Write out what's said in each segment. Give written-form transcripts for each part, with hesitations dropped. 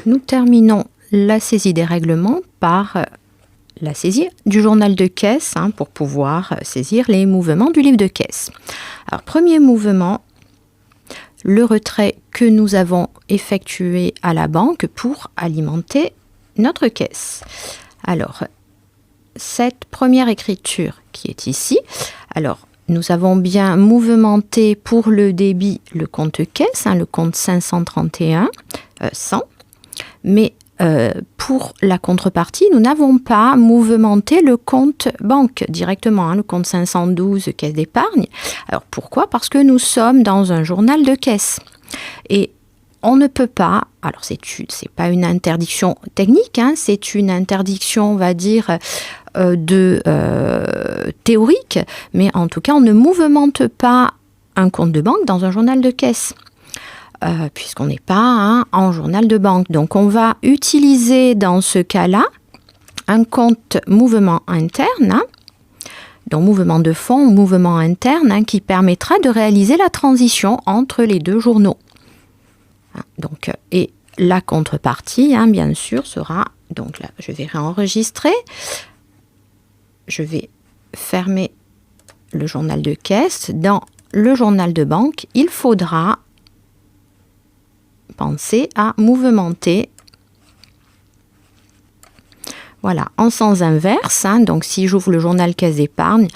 Nous terminons la saisie des règlements par la saisie du journal de caisse pour pouvoir saisir les mouvements du livre de caisse. Alors, premier mouvement, le retrait que nous avons effectué à la banque pour alimenter notre caisse. Alors, cette première écriture qui est ici, alors nous avons bien mouvementé pour le débit le compte caisse, le compte 531 100, mais pour la contrepartie, nous n'avons pas mouvementé le compte banque directement, le compte 512 caisse d'épargne. Alors pourquoi? Parce que nous sommes dans un journal de caisse. Et on ne peut pas, alors c'est pas une interdiction technique, c'est une interdiction, on va dire, théorique, mais en tout cas, on ne mouvemente pas un compte de banque dans un journal de caisse. Puisqu'on n'est pas en journal de banque. Donc, on va utiliser dans ce cas-là un compte mouvement interne, donc mouvement de fonds ou mouvement interne, qui permettra de réaliser la transition entre les deux journaux. Donc, et la contrepartie, bien sûr, sera, donc là, je vais réenregistrer, je vais fermer le journal de caisse. Dans le journal de banque, il faudra penser à mouvementer, voilà, en sens inverse. Donc, si j'ouvre le journal caisse d'épargne,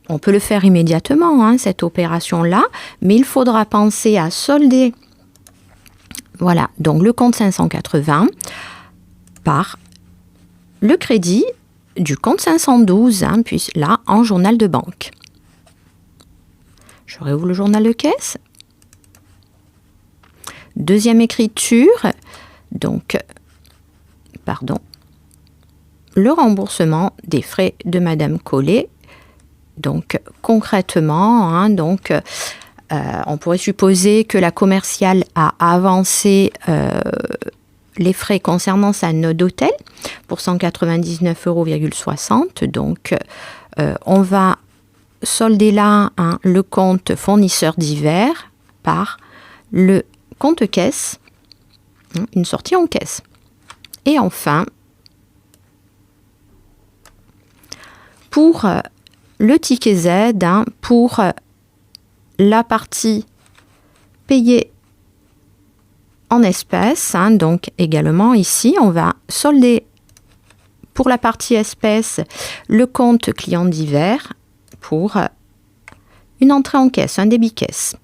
on peut le faire immédiatement, cette opération-là, mais il faudra penser à solder, voilà, donc le compte 580 par le crédit du compte 512, puis là, en journal de banque. Je réouvre le journal de caisse. Deuxième écriture, donc, le remboursement des frais de Madame Collet. Donc, concrètement, on pourrait supposer que la commerciale a avancé les frais concernant sa note d'hôtel pour 199,60 €. Donc, on va solder là le compte fournisseur divers par le compte caisse, une sortie en caisse. Et enfin, pour le ticket Z, pour la partie payée en espèces, donc également ici, on va solder pour la partie espèces le compte client divers pour une entrée en caisse, un débit caisse.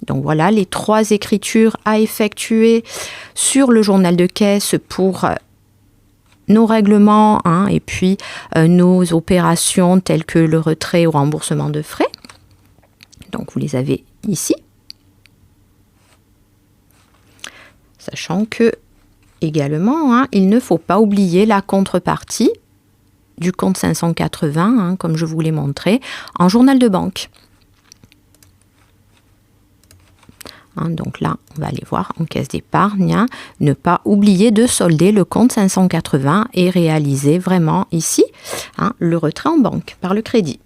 Donc voilà les trois écritures à effectuer sur le journal de caisse pour nos règlements et puis nos opérations telles que le retrait ou remboursement de frais. Donc vous les avez ici. Sachant que également, il ne faut pas oublier la contrepartie du compte 580, comme je vous l'ai montré, en journal de banque. Donc là, on va aller voir en caisse d'épargne, ne pas oublier de solder le compte 580 et réaliser vraiment ici le retrait en banque par le crédit.